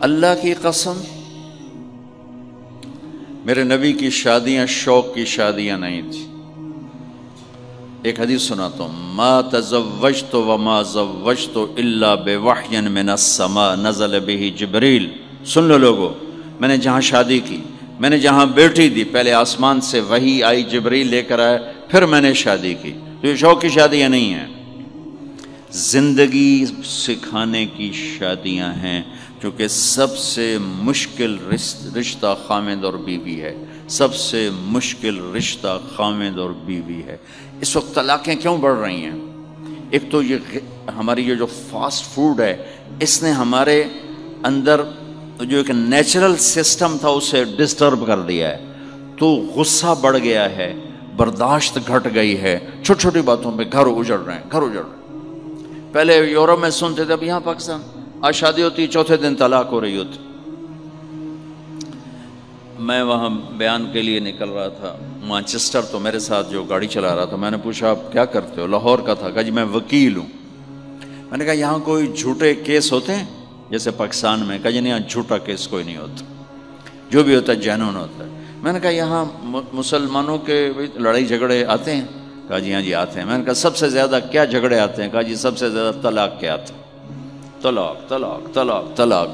اللہ کی قسم میرے نبی کی شادیاں شوق کی شادیاں نہیں تھی. ایک حدیث سناتا ہوں. ما تزوجت وما زوجت الا بوحی من السماء نزل به جبریل. سن لو لوگو، میں نے جہاں شادی کی، میں نے جہاں بیٹی دی، پہلے آسمان سے وحی آئی، جبریل لے کر آئے، پھر میں نے شادی کی. تو یہ شوق کی شادیاں نہیں ہیں، زندگی سکھانے کی شادیاں ہیں. کیونکہ سب سے مشکل رشتہ خامد اور بیوی ہے، سب سے مشکل رشتہ خامد اور بیوی ہے. اس وقت طلاقیں کیوں بڑھ رہی ہیں؟ ایک تو یہ ہماری یہ جو فاسٹ فوڈ ہے، اس نے ہمارے اندر جو ایک نیچرل سسٹم تھا اسے ڈسٹرب کر دیا ہے. تو غصہ بڑھ گیا ہے، برداشت گھٹ گئی ہے، چھوٹی چھوٹی باتوں پہ گھر اجڑ رہے ہیں، گھر اجڑ رہے ہیں. پہلے یورپ میں سنتے تھے، اب یہاں پاکستان آج شادی ہوتی چوتھے دن طلاق ہو رہی ہوتی. میں وہاں بیان کے لیے نکل رہا تھا مانچسٹر، تو میرے ساتھ جو گاڑی چلا رہا تھا، میں نے پوچھا آپ کیا کرتے ہو؟ لاہور کا تھا. کہا جی میں وکیل ہوں. میں نے کہا یہاں کوئی جھوٹے کیس ہوتے ہیں جیسے پاکستان میں؟ کہا جی نہیں، یہاں جھوٹا کیس کوئی نہیں ہوتا، جو بھی ہوتا ہے جینون ہوتا ہے. میں نے کہا یہاں مسلمانوں کے لڑائی جھگڑے آتے ہیں؟ کہا جی ہاں جی آتے ہیں. میں نے کہا سب سے زیادہ کیا جھگڑے آتے ہیں؟ کہا جی سب سے زیادہ طلاق کے آتے ہیں. طلاق طلاق طلاق طلاق.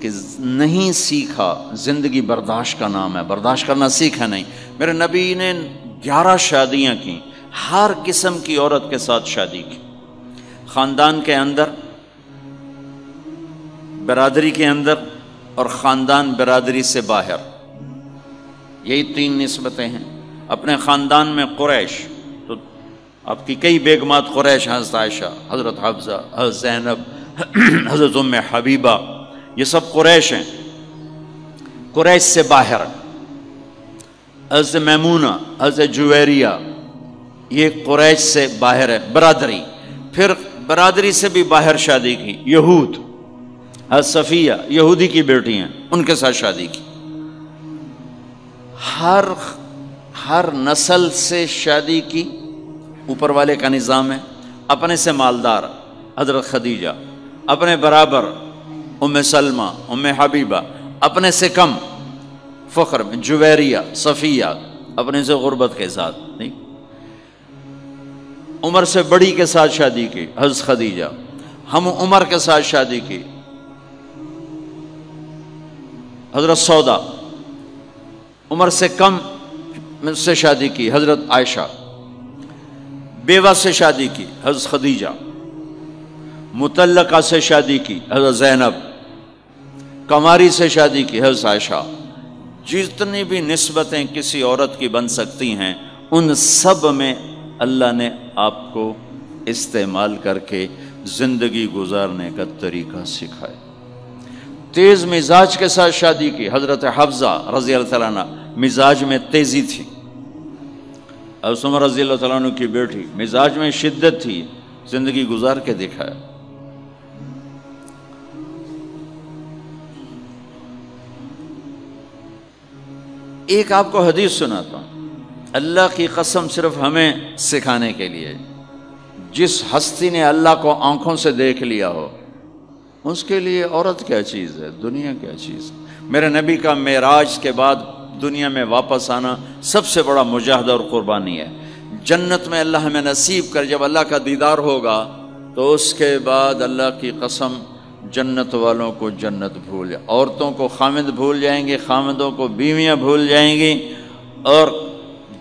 کہ نہیں سیکھا، زندگی برداشت کا نام ہے، برداشت کرنا سیکھا نہیں. میرے نبی نے 11 شادیاں کی، ہر قسم کی عورت کے ساتھ شادی کی. خاندان کے اندر، برادری کے اندر، اور خاندان برادری سے باہر. یہی 3 نسبتیں ہیں. اپنے خاندان میں قریش، تو آپ کی کئی بیگمات قریش، حضرت عائشہ، حضرت حفصہ، حضرت زینب، حضرت ام حبیبہ، یہ سب قریش ہیں. قریش سے باہر حضرت میمونہ، حضرت جویریہ، یہ قریش سے باہر ہے برادری. پھر برادری سے بھی باہر شادی کی یہود، حضرت صفیہ یہودی کی بیٹی ہیں، ان کے ساتھ شادی کی. ہر نسل سے شادی کی. اوپر والے کا نظام ہے. اپنے سے مالدار حضرت خدیجہ، اپنے برابر ام سلمہ، ام حبیبہ، اپنے سے کم فخر میں جویریہ، صفیہ، اپنے سے غربت کے ساتھ نہیں. عمر سے بڑی کے ساتھ شادی کی حضرت خدیجہ. ہم عمر کے ساتھ شادی کی حضرت سودا. عمر سے کم سے شادی کی حضرت عائشہ. بیوہ سے شادی کی حضرت خدیجہ. مطلقہ سے شادی کی حضرت زینب. کماری سے شادی کی حضرت عائشہ. جتنی بھی نسبتیں کسی عورت کی بن سکتی ہیں، ان سب میں اللہ نے آپ کو استعمال کر کے زندگی گزارنے کا طریقہ سکھایا. تیز مزاج کے ساتھ شادی کی حضرت حفصہ رضی اللہ تعالیٰ عنہ، مزاج میں تیزی تھی. حضرت عمر رضی اللہ تعالیٰ عنہ کی بیٹی، مزاج میں شدت تھی، زندگی گزار کے دکھایا. ایک آپ کو حدیث سناتا ہوں، اللہ کی قسم صرف ہمیں سکھانے کے لیے. جس ہستی نے اللہ کو آنکھوں سے دیکھ لیا ہو، اس کے لیے عورت کیا چیز ہے، دنیا کیا چیز ہے. میرے نبی کا معراج کے بعد دنیا میں واپس آنا سب سے بڑا مجاہدہ اور قربانی ہے. جنت میں اللہ ہمیں نصیب کر، جب اللہ کا دیدار ہوگا تو اس کے بعد اللہ کی قسم جنت والوں کو جنت بھول جائے، عورتوں کو خامد بھول جائیں گے، خامدوں کو بیویاں بھول جائیں گی، اور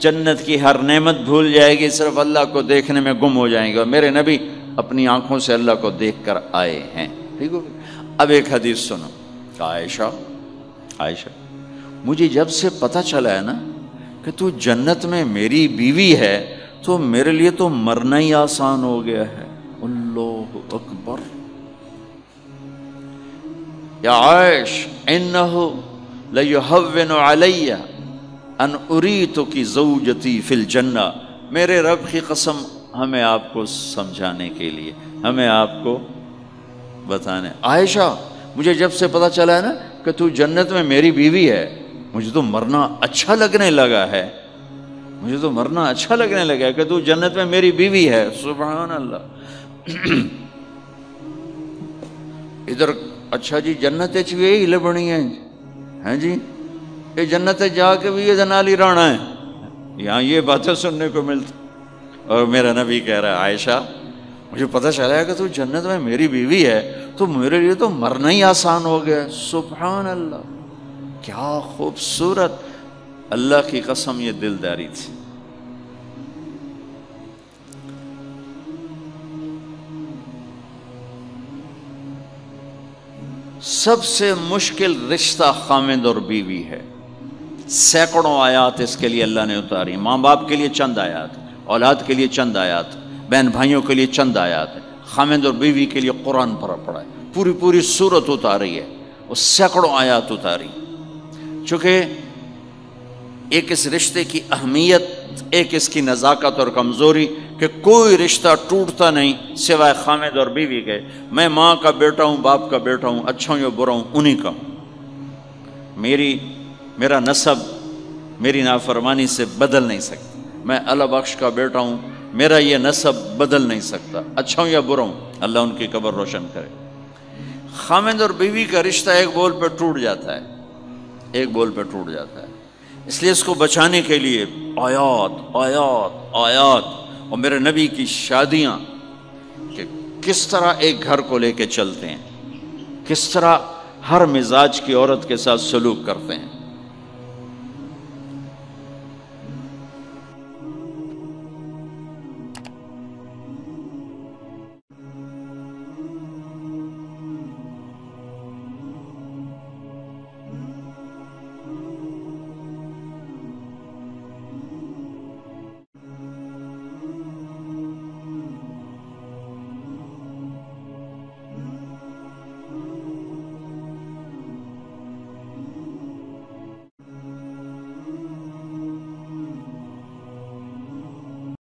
جنت کی ہر نعمت بھول جائے گی، صرف اللہ کو دیکھنے میں گم ہو جائیں گے. اور میرے نبی اپنی آنکھوں سے اللہ کو دیکھ کر آئے ہیں. ٹھیک ہو؟ اب ایک حدیث سنو. عائشہ مجھے جب سے پتہ چلا ہے نا کہ تو جنت میں میری بیوی ہے، تو میرے لیے تو مرنا ہی آسان ہو گیا ہے. اللہ اکبر. یا عائش انہ لیہون علی ان اریتک زوجتی فی الجنہ. میرے رب کی قسم، ہمیں آپ کو سمجھانے کے لیے، ہمیں آپ کو بتانے. عائشہ مجھے جب سے پتہ چلا ہے نا کہ تو جنت میں میری بیوی ہے، مجھے تو مرنا اچھا لگنے لگا ہے. مجھے تو مرنا اچھا لگنے لگا ہے کہ تو جنت میں میری بیوی ہے. سبحان اللہ. ادھر اچھا جی جنت بھی یہی لبنی ہیں جی، یہ جنت جا کے بھی یہ نالی رانا ہے، یہاں یہ باتیں سننے کو ملتی۔ اور میرا نبی کہہ رہا ہے عائشہ مجھے پتہ چلا ہے کہ تو جنت میں میری بیوی ہے تو میرے لیے تو مرنا ہی آسان ہو گیا۔ سبحان اللہ، کیا خوبصورت، اللہ کی قسم یہ دلداری تھی۔ سب سے مشکل رشتہ خامند اور بیوی ہے، سینکڑوں آیات اس کے لیے اللہ نے اتاری، ماں باپ کے لیے چند آیات، اولاد کے لیے چند آیات، بہن بھائیوں کے لیے چند آیات، خامند اور بیوی کے لیے قرآن پڑھا ہے، پوری سورت اتاری ہے، وہ سینکڑوں آیات اتاری، چونکہ ایک اس رشتے کی اہمیت، ایک اس کی نزاکت اور کمزوری کہ کوئی رشتہ ٹوٹتا نہیں سوائے خامد اور بیوی کے۔ میں ماں کا بیٹا ہوں، باپ کا بیٹا ہوں، اچھا ہوں یا برا ہوں، انہی کا ہوں، میرا نسب میری نافرمانی سے بدل نہیں سکتا، میں اللہ بخش کا بیٹا ہوں، میرا یہ نسب بدل نہیں سکتا، اچھا ہوں یا برا ہوں، اللہ ان کی قبر روشن کرے۔ خامد اور بیوی کا رشتہ ایک بول پہ ٹوٹ جاتا ہے، ایک بول پہ ٹوٹ جاتا ہے، اس لیے اس کو بچانے کے لیے آیات آیات آیات، اور میرے نبی کی شادیاں کہ کس طرح ایک گھر کو لے کے چلتے ہیں، کس طرح ہر مزاج کی عورت کے ساتھ سلوک کرتے ہیں۔